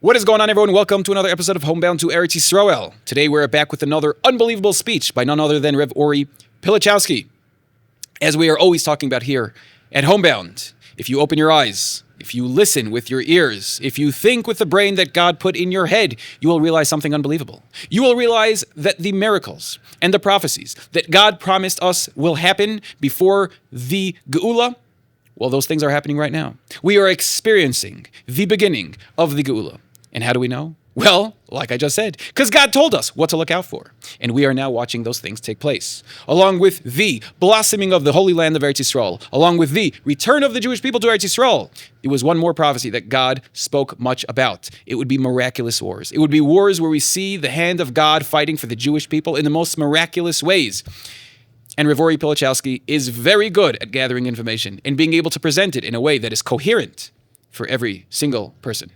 What is going on, everyone? Welcome to another episode of Homebound to Eretz Yisrael. Today we're back with another unbelievable speech by none other than Rev Uri Pilichowski. As we are always talking about here at Homebound, if you open your eyes, if you listen with your ears, if you think with the brain that God put in your head, you will realize something unbelievable. You will realize that the miracles and the prophecies that God promised us will happen before the Geula, well, those things are happening right now. We are experiencing the beginning of the Geula. And how do we know? Well, like I just said, because God told us what to look out for. And we are now watching those things take place. Along with the blossoming of the Holy Land of Eretz Yisrael, along with the return of the Jewish people to Eretz Yisrael, it was one more prophecy that God spoke much about. It would be miraculous wars. It would be wars where we see the hand of God fighting for the Jewish people in the most miraculous ways. And Rev Uri Pilichowski is very good at gathering information and being able to present it in a way that is coherent for every single person.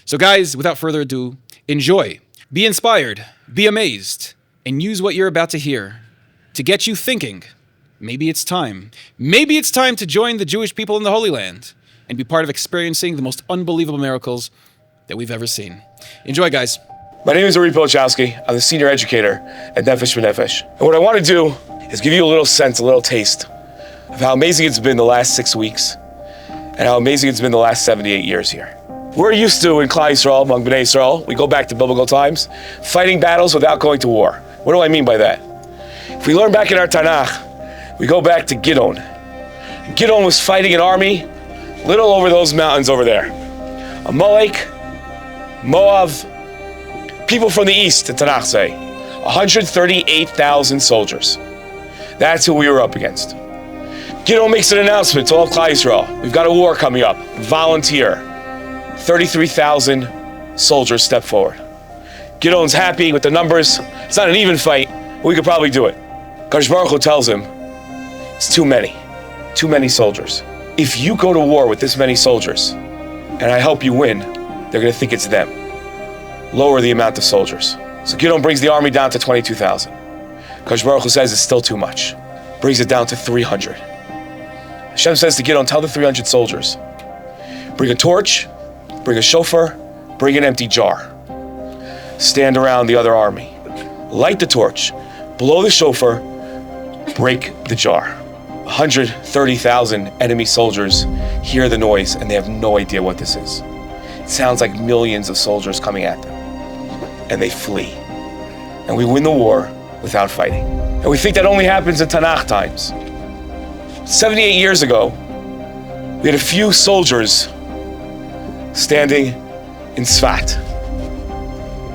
So guys, without further ado, enjoy, be inspired, be amazed, and use what you're about to hear to get you thinking, maybe it's time to join the Jewish people in the Holy Land and be part of experiencing the most unbelievable miracles that we've ever seen. Enjoy, guys. My name is Uri Pilichowski. I'm the senior educator at Nefesh B'Nefesh. And what I want to do is give you a little sense, a little taste of how amazing it's been the last 6 weeks and how amazing it's been the last 78 years here. We're used to, in Klal Yisrael, among Bnei Yisrael, we go back to biblical times, fighting battles without going to war. What do I mean by that? If we learn back in our Tanakh, we go back to Gideon. Gideon was fighting an army little over those mountains over there. Amalek, Moab, people from the east, the Tanakh say, 138,000 soldiers. That's who we were up against. Gideon makes an announcement to all of Klal Yisrael. We've got a war coming up. Volunteer. 33,000 soldiers step forward. Gideon's happy with the numbers. It's not an even fight, but we could probably do it. Kadosh Baruch Hu tells him, it's too many soldiers. If you go to war with this many soldiers, and I help you win, they're going to think it's them. Lower the amount of soldiers. So Gideon brings the army down to 22,000. Kadosh Baruch Hu says it's still too much. Brings it down to 300. Hashem says to Gideon, tell the 300 soldiers, bring a torch, bring a shofar, bring an empty jar. Stand around the other army. Light the torch, blow the shofar, break the jar. 130,000 enemy soldiers hear the noise and they have no idea what this is. It sounds like millions of soldiers coming at them. And they flee. And we win the war without fighting. And we think that only happens in Tanakh times. 78 years ago, we had a few soldiers standing in Tzfat.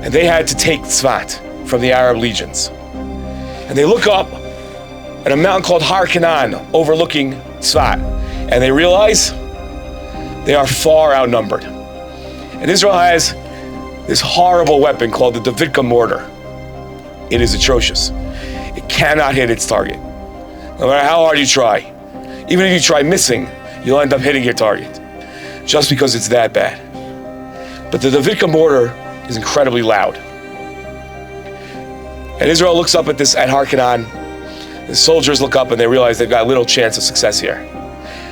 And they had to take Tzfat from the Arab legions. And they look up at a mountain called Har Canaan overlooking Tzfat. And they realize they are far outnumbered. And Israel has this horrible weapon called the Davidka mortar. It is atrocious. It cannot hit its target. No matter how hard you try. Even if you try missing, you'll end up hitting your target. Just because it's that bad. But the Davidka mortar is incredibly loud. And Israel looks up at Har Canaan. The soldiers look up and they realize they've got little chance of success here.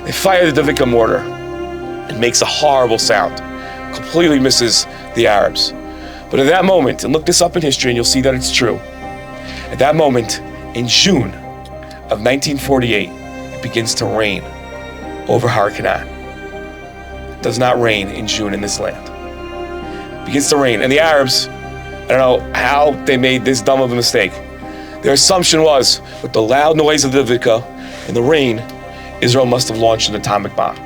They fire the Davidka mortar. It makes a horrible sound. Completely misses the Arabs. But at that moment, and look this up in history and you'll see that it's true. At that moment, in June of 1948, it begins to rain over Har Canaan. It does not rain in June in this land. It begins to rain. And the Arabs, I don't know how they made this dumb of a mistake. Their assumption was, with the loud noise of the Davidka and the rain, Israel must have launched an atomic bomb.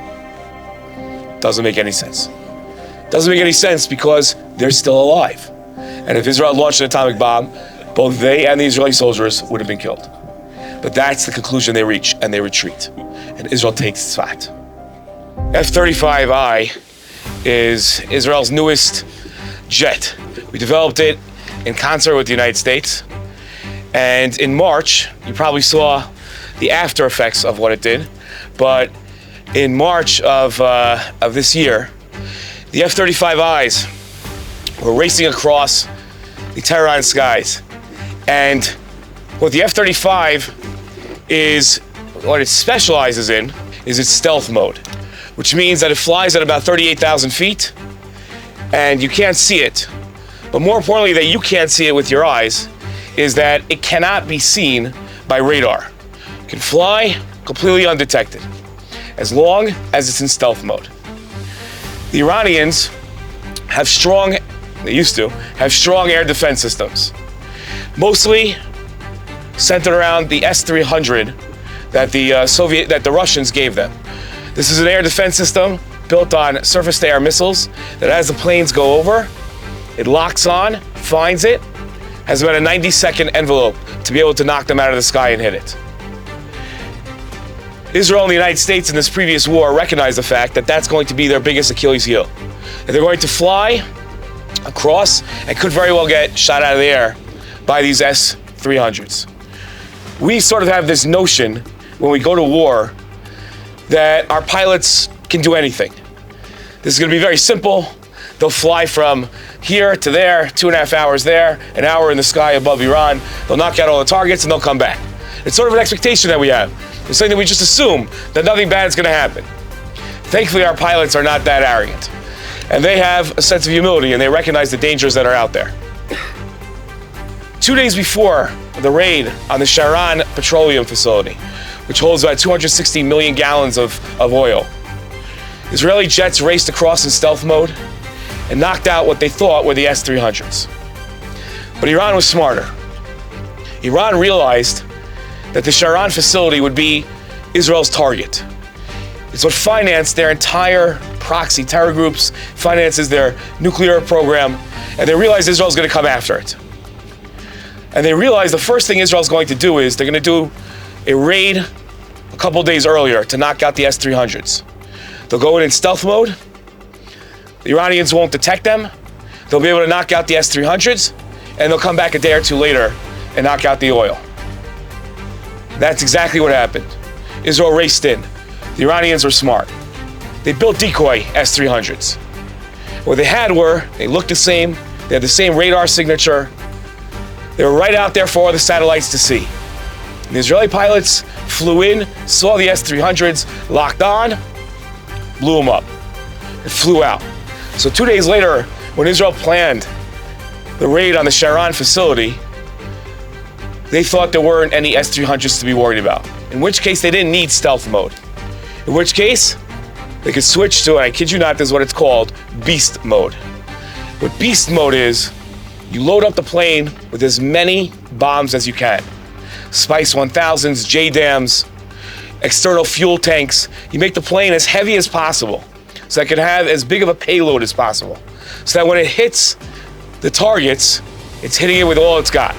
Doesn't make any sense. Doesn't make any sense because they're still alive. And if Israel launched an atomic bomb, both they and the Israeli soldiers would have been killed. But that's the conclusion they reach, and they retreat. And Israel takes Tzfat. F-35I is Israel's newest jet. We developed it in concert with the United States. And in March, you probably saw the after effects of what it did. But in March of this year, the F-35Is were racing across the Tehran skies. And what the F-35 is, what it specializes in, is its stealth mode, which means that it flies at about 38,000 feet, and you can't see it, but more importantly that you can't see it with your eyes, is that it cannot be seen by radar. It can fly completely undetected, as long as it's in stealth mode. The Iranians used to have strong air defense systems, mostly centered around the S-300 that the Russians gave them. This is an air defense system built on surface-to-air missiles that as the planes go over, it locks on, finds it, has about a 90-second envelope to be able to knock them out of the sky and hit it. Israel and the United States in this previous war recognized the fact that that's going to be their biggest Achilles heel. And they're going to fly across and could very well get shot out of the air by these S-300s. We sort of have this notion when we go to war that our pilots can do anything. This is going to be very simple. They'll fly from here to there, 2.5 hours there, an hour in the sky above Iran. They'll knock out all the targets and they'll come back. It's sort of an expectation that we have. It's something that we just assume that nothing bad is going to happen. Thankfully, our pilots are not that arrogant. And they have a sense of humility and they recognize the dangers that are out there. 2 days before the raid on the Sharon petroleum facility, which holds about 260 million gallons of oil, Israeli jets raced across in stealth mode and knocked out what they thought were the S-300s. But Iran was smarter. Iran realized that the Sharon facility would be Israel's target. It's what financed their entire proxy terror groups, finances their nuclear program, and they realized Israel's going to come after it. And they realized the first thing Israel's going to do is they're going to do a raid a couple days earlier to knock out the S-300s. They'll go in stealth mode. The Iranians won't detect them. They'll be able to knock out the S-300s, and they'll come back a day or two later and knock out the oil. That's exactly what happened. Israel raced in. The Iranians were smart. They built decoy S-300s. What they had they looked the same, they had the same radar signature. They were right out there for all the satellites to see. And the Israeli pilots flew in, saw the S-300s, locked on, blew them up. It flew out. So 2 days later, when Israel planned the raid on the Sharon facility, they thought there weren't any S-300s to be worried about. In which case, they didn't need stealth mode. In which case, they could switch to, and I kid you not, this is what it's called, beast mode. What beast mode is, you load up the plane with as many bombs as you can. Spice 1000s, JDAMs, external fuel tanks. You make the plane as heavy as possible so that it can have as big of a payload as possible. So that when it hits the targets, it's hitting it with all it's got.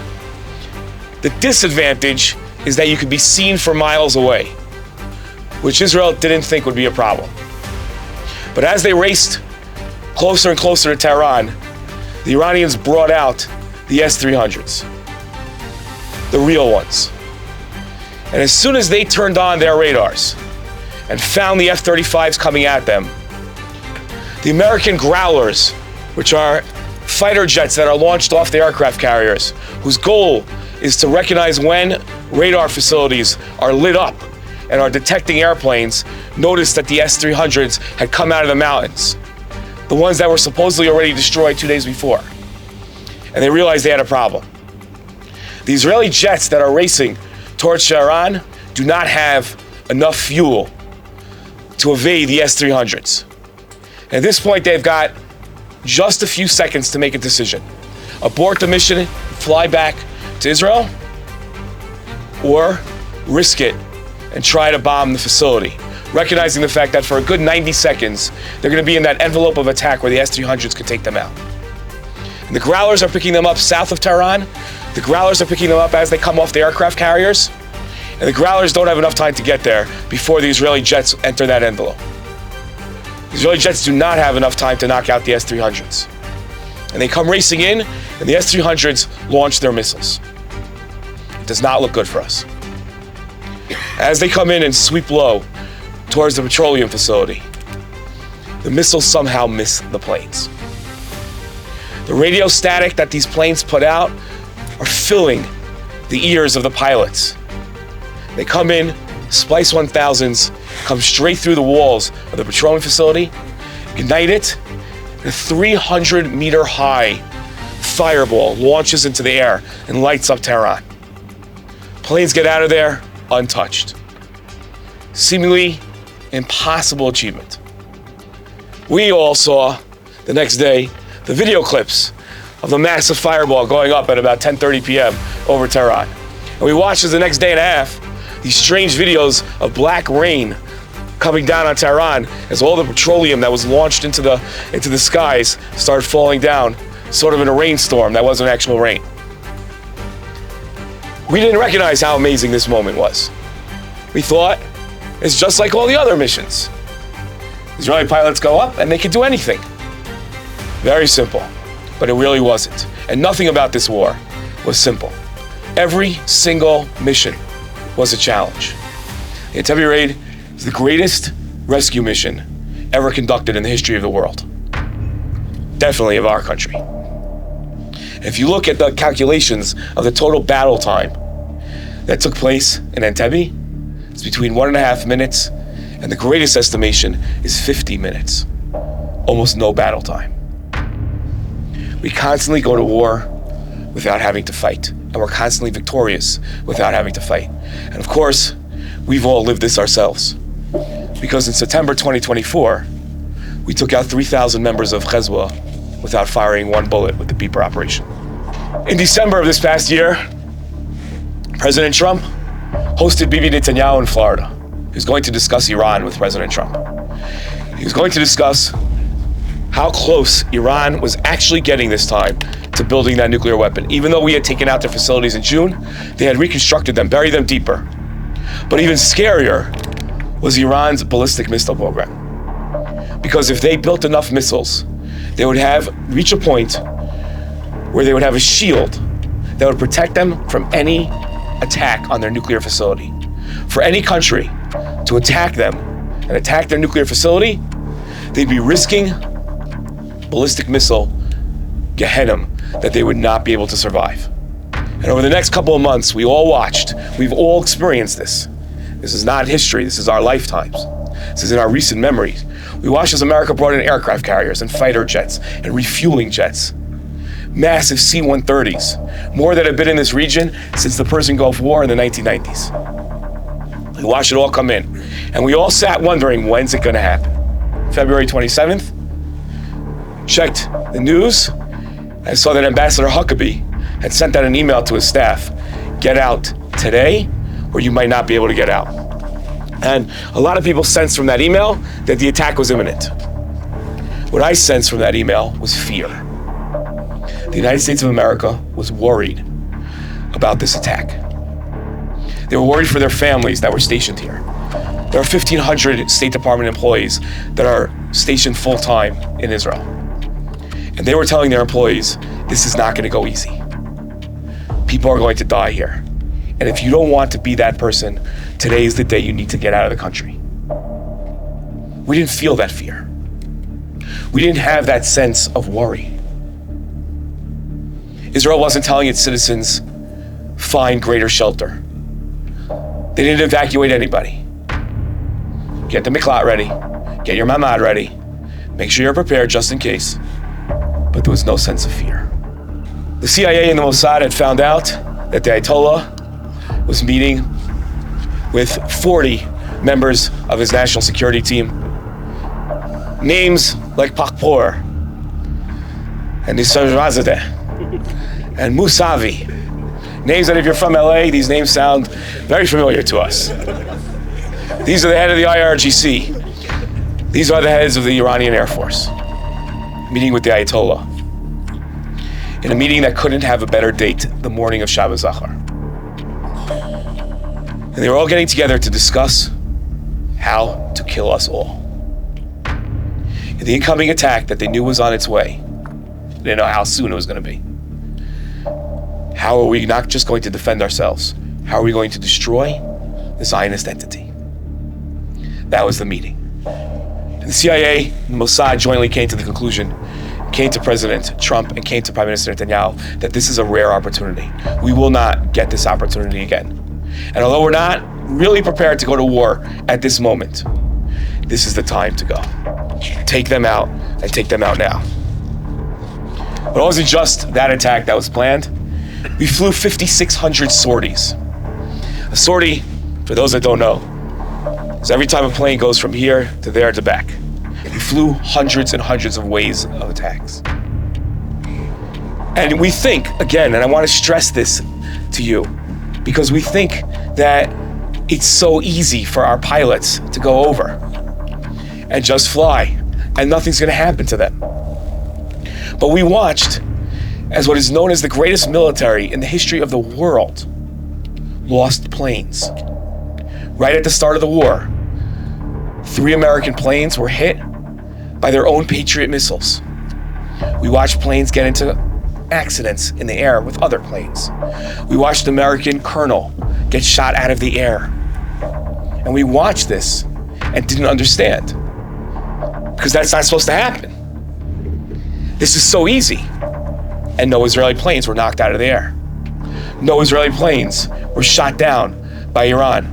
The disadvantage is that you could be seen for miles away, which Israel didn't think would be a problem. But as they raced closer and closer to Tehran, the Iranians brought out the S-300s, the real ones. And as soon as they turned on their radars and found the F-35s coming at them, the American Growlers, which are fighter jets that are launched off the aircraft carriers, whose goal is to recognize when radar facilities are lit up and are detecting airplanes, noticed that the S-300s had come out of the mountains, the ones that were supposedly already destroyed 2 days before. And they realized they had a problem. The Israeli jets that are racing towards Sharon do not have enough fuel to evade the S-300s. At this point, they've got just a few seconds to make a decision. Abort the mission, fly back to Israel, or risk it and try to bomb the facility, recognizing the fact that for a good 90 seconds, they're going to be in that envelope of attack where the S-300s could take them out. And the Growlers are picking them up south of Tehran. The Growlers are picking them up as they come off the aircraft carriers. And the Growlers don't have enough time to get there before the Israeli jets enter that envelope. The Israeli jets do not have enough time to knock out the S-300s. And they come racing in, and the S-300s launch their missiles. It does not look good for us. As they come in and sweep low towards the petroleum facility, the missiles somehow miss the planes. The radio static that these planes put out are filling the ears of the pilots. They come in, Spice 1000s come straight through the walls of the petroleum facility, ignite it, A 300-meter high fireball launches into the air and lights up Tehran. Planes get out of there untouched. Seemingly impossible achievement. We all saw the next day the video clips of the massive fireball going up at about 10:30 p.m. over Tehran. And we watched as the next day and a half these strange videos of black rain coming down on Tehran as all the petroleum that was launched into the skies started falling down, sort of in a rainstorm that wasn't actual rain. We didn't recognize how amazing this moment was. We thought it's just like all the other missions. Israeli pilots go up and they can do anything. Very simple, but it really wasn't. And nothing about this war was simple. Every single mission was a challenge. The Entebbe raid is the greatest rescue mission ever conducted in the history of the world. Definitely of our country. And if you look at the calculations of the total battle time that took place in Entebbe, it's between 1.5 minutes and the greatest estimation is 50 minutes. Almost no battle time. We constantly go to war without having to fight, and we're constantly victorious without having to fight. And of course, we've all lived this ourselves. Because in September 2024, we took out 3,000 members of Hezbollah without firing one bullet with the beeper operation. In December of this past year, President Trump hosted Bibi Netanyahu in Florida. He was going to discuss Iran with President Trump. He was going to discuss how close Iran was actually getting this time to building that nuclear weapon. Even though we had taken out their facilities in June, they had reconstructed them, buried them deeper. But even scarier was Iran's ballistic missile program. Because if they built enough missiles, they would reach a point where they would have a shield that would protect them from any attack on their nuclear facility. For any country to attack them and attack their nuclear facility, they'd be risking ballistic missile Gehenna that they would not be able to survive. And over the next couple of months, we all watched, we've all experienced this. This is not history, this is our lifetimes. This is in our recent memories. We watched as America brought in aircraft carriers and fighter jets and refueling jets. Massive C-130s, more that have been in this region since the Persian Gulf War in the 1990s. We watched it all come in, and we all sat wondering, when's it gonna happen? February 27th, checked the news, I saw that Ambassador Huckabee had sent out an email to his staff, get out today, or you might not be able to get out. And a lot of people sensed from that email that the attack was imminent. What I sensed from that email was fear. The United States of America was worried about this attack. They were worried for their families that were stationed here. There are 1,500 State Department employees that are stationed full-time in Israel. And they were telling their employees, this is not gonna go easy. People are going to die here. And if you don't want to be that person, today is the day you need to get out of the country. We didn't feel that fear. We didn't have that sense of worry. Israel wasn't telling its citizens, find greater shelter. They didn't evacuate anybody. Get the miklat ready, get your mamad ready, make sure you're prepared just in case. But there was no sense of fear. The CIA and the Mossad had found out that the Ayatollah was meeting with 40 members of his national security team. Names like Pakpor and Nisarrazadeh and Musavi. Names that if you're from LA, these names sound very familiar to us. These are the head of the IRGC. These are the heads of the Iranian Air Force. Meeting with the Ayatollah. In a meeting that couldn't have a better date, the morning of Shabbat Zachar. And they were all getting together to discuss how to kill us all. In the incoming attack that they knew was on its way, they didn't know how soon it was going to be. How are we not just going to defend ourselves? How are we going to destroy the Zionist entity? That was the meeting. And the CIA and Mossad jointly came to the conclusion, came to President Trump and came to Prime Minister Netanyahu that this is a rare opportunity. We will not get this opportunity again. And although we're not really prepared to go to war at this moment, this is the time to go. Take them out, and take them out now. But it wasn't just that attack that was planned. We flew 5,600 sorties. A sortie, for those that don't know, is every time a plane goes from here to there to back. We flew hundreds and hundreds of ways of attacks. And we think, again, and I want to stress this to you, because we think that it's so easy for our pilots to go over and just fly, and nothing's going to happen to them. But we watched as what is known as the greatest military in the history of the world lost planes. Right at the start of the war, 3 American planes were hit by their own Patriot missiles. We watched planes get into accidents in the air with other planes. We watched an American colonel get shot out of the air. And we watched this and didn't understand, because that's not supposed to happen. This is so easy. And no Israeli planes were knocked out of the air. No Israeli planes were shot down by Iran.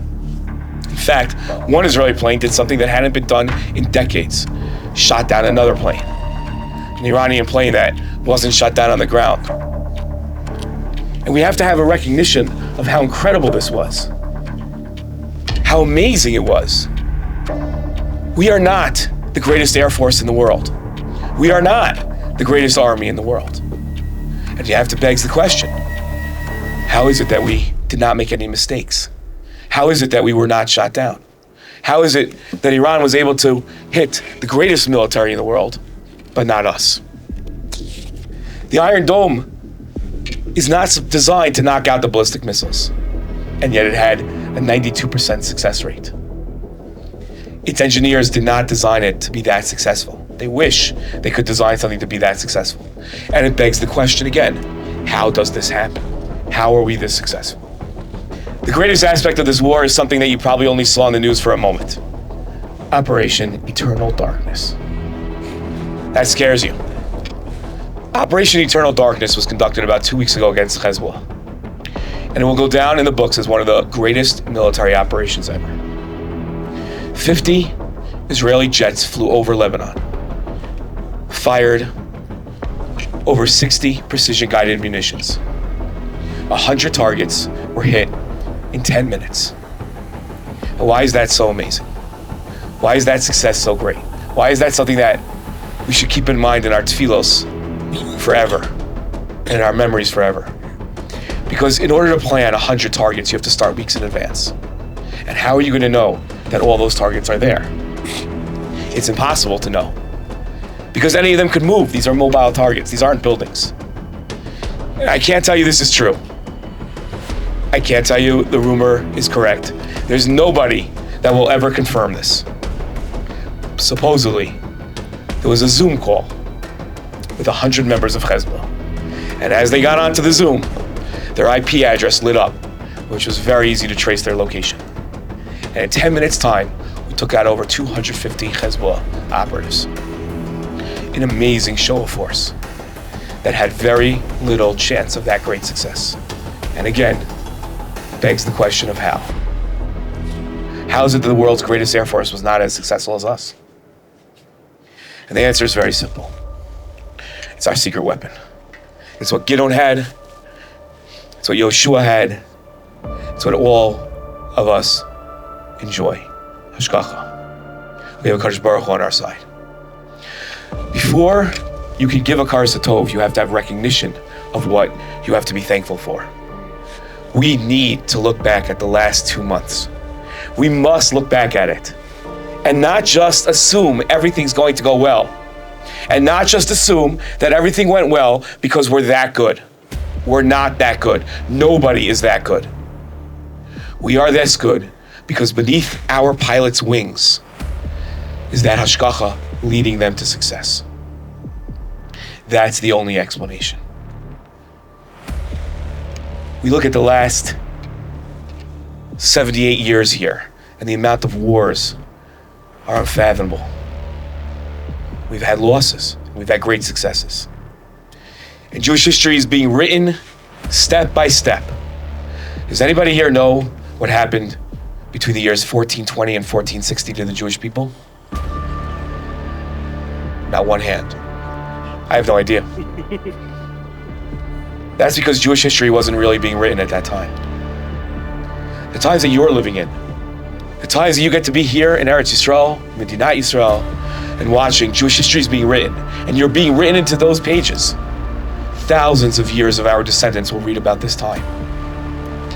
In fact, one Israeli plane did something that hadn't been done in decades. Shot down another plane. An Iranian plane that wasn't shot down on the ground. And we have to have a recognition of how incredible this was. How amazing it was. We are not the greatest air force in the world. We are not the greatest army in the world. And you have to beg the question, how is it that we did not make any mistakes? How is it that we were not shot down? How is it that Iran was able to hit the greatest military in the world, but not us? The Iron Dome is not designed to knock out the ballistic missiles, and yet it had a 92% success rate. Its engineers did not design it to be that successful. They wish they could design something to be that successful. And it begs the question again, how does this happen? How are we this successful? The greatest aspect of this war is something that you probably only saw in the news for a moment. Operation Eternal Darkness. That scares you. Operation Eternal Darkness was conducted about 2 weeks ago against Hezbollah. And it will go down in the books as one of the greatest military operations ever. 50 Israeli jets flew over Lebanon, fired over 60 precision-guided munitions. 100 targets were hit in 10 minutes. And why is that so amazing? Why is that success so great? Why is that something that we should keep in mind in our tefillos forever and in our memories forever? Because in order to plan 100 targets, you have to start weeks in advance. And how are you going to know that all those targets are there? It's impossible to know, because any of them could move. These are mobile targets. These aren't buildings. And I can't tell you this is true. I can't tell you the rumor is correct. There's nobody that will ever confirm this. Supposedly, there was a Zoom call with 100 members of Hezbollah. And as they got onto the Zoom, their IP address lit up, which was very easy to trace their location. And in 10 minutes time, we took out over 250 Hezbollah operatives. An amazing show of force that had very little chance of that great success. And again, begs the question of how. How is it that the world's greatest air force was not as successful as us? And the answer is very simple. It's our secret weapon. It's what Gideon had. It's what Yoshua had. It's what all of us enjoy. Hashgacha. We have a Kadosh Baruch Hu on our side. Before you can give a Karas HaTov, you have to have recognition of what you have to be thankful for. We need to look back at the last 2 months. We must look back at it and not just assume everything's going to go well, and not just assume that everything went well because we're that good. We're not that good. Nobody is that good. We are this good because beneath our pilots' wings is that hashgacha leading them to success. That's the only explanation. We look at the last 78 years here, and the amount of wars are unfathomable. We've had losses. We've had great successes. And Jewish history is being written step by step. Does anybody here know what happened between the years 1420 and 1460 to the Jewish people? Not one hand. I have no idea. That's because Jewish history wasn't really being written at that time. The times that you're living in, the times that you get to be here in Eretz Yisrael, Medinat Yisrael, and watching Jewish history is being written, and you're being written into those pages. Thousands of years of our descendants will read about this time.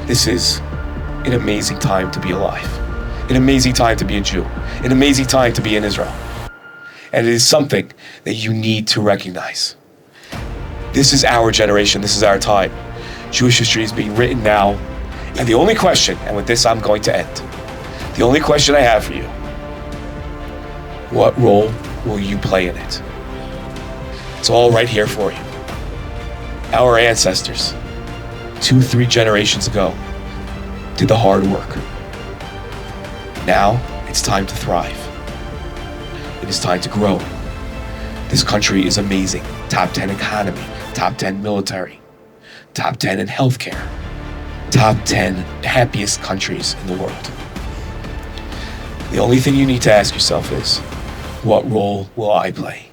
This is an amazing time to be alive, an amazing time to be a Jew, an amazing time to be in Israel. And it is something that you need to recognize. This is our generation, this is our time. Jewish history is being written now. And the only question, and with this I'm going to end, the only question I have for you, what role will you play in it? It's all right here for you. Our ancestors, 2-3 generations ago, did the hard work. Now, it's time to thrive. It is time to grow. This country is amazing. Top 10 economy, top 10 military, top 10 in healthcare, top 10 happiest countries in the world. The only thing you need to ask yourself is, what role will I play?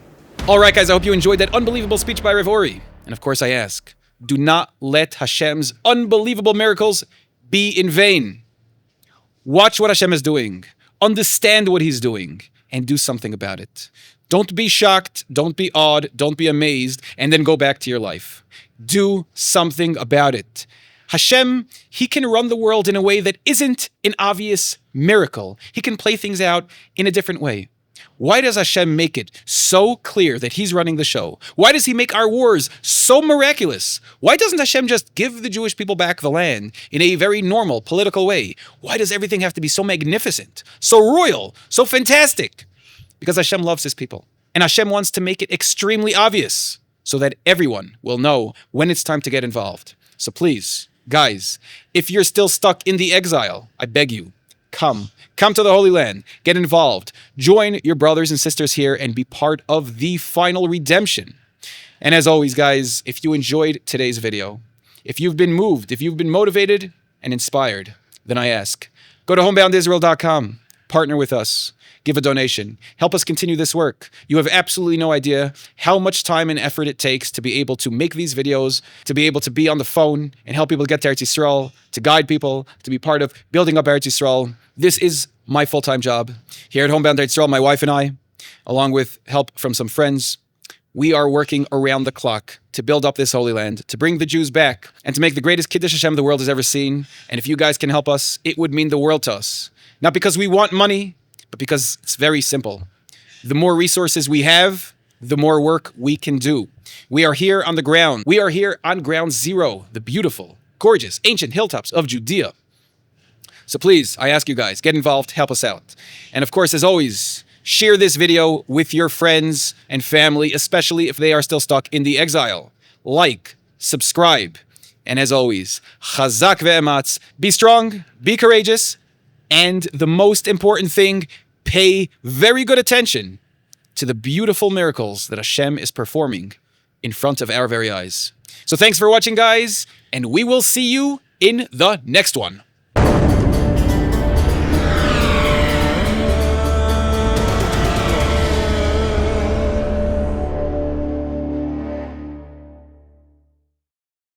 All right, guys, I hope you enjoyed that unbelievable speech by Rav Uri. And of course I ask, do not let Hashem's unbelievable miracles be in vain. Watch what Hashem is doing. Understand what he's doing. And do something about it. Don't be shocked, don't be awed, don't be amazed, and then go back to your life. Do something about it. Hashem, he can run the world in a way that isn't an obvious miracle. He can play things out in a different way. Why does Hashem make it so clear that he's running the show? Why does he make our wars so miraculous? Why doesn't Hashem just give the Jewish people back the land in a very normal political way? Why does everything have to be so magnificent, so royal, so fantastic? Because Hashem loves his people. And Hashem wants to make it extremely obvious so that everyone will know when it's time to get involved. So please, guys, if you're still stuck in the exile, I beg you, come to the Holy Land, get involved, join your brothers and sisters here and be part of the final redemption. And as always, guys, if you enjoyed today's video, if you've been moved, if you've been motivated and inspired, then I ask, go to Homeboundisrael.com, partner with us, give a donation, help us continue this work. You have absolutely no idea how much time and effort it takes to be able to make these videos, to be able to be on the phone and help people get to Eretz Yisrael, to guide people, to be part of building up Eretz Yisrael. This is my full-time job. Here at Homebound Eretz Yisrael, my wife and I, along with help from some friends, we are working around the clock to build up this Holy Land, to bring the Jews back, and to make the greatest kiddush Hashem the world has ever seen. And if you guys can help us, it would mean the world to us. Not because we want money, but because it's very simple. The more resources we have, the more work we can do. We are here on the ground. We are here on ground zero, the beautiful, gorgeous, ancient hilltops of Judea. So please, I ask you guys, get involved, help us out. And of course, as always, share this video with your friends and family, especially if they are still stuck in the exile. Like, subscribe, and as always, chazak ve'ematz, be strong, be courageous, and the most important thing, pay very good attention to the beautiful miracles that Hashem is performing in front of our very eyes. So thanks for watching, guys, and we will see you in the next one.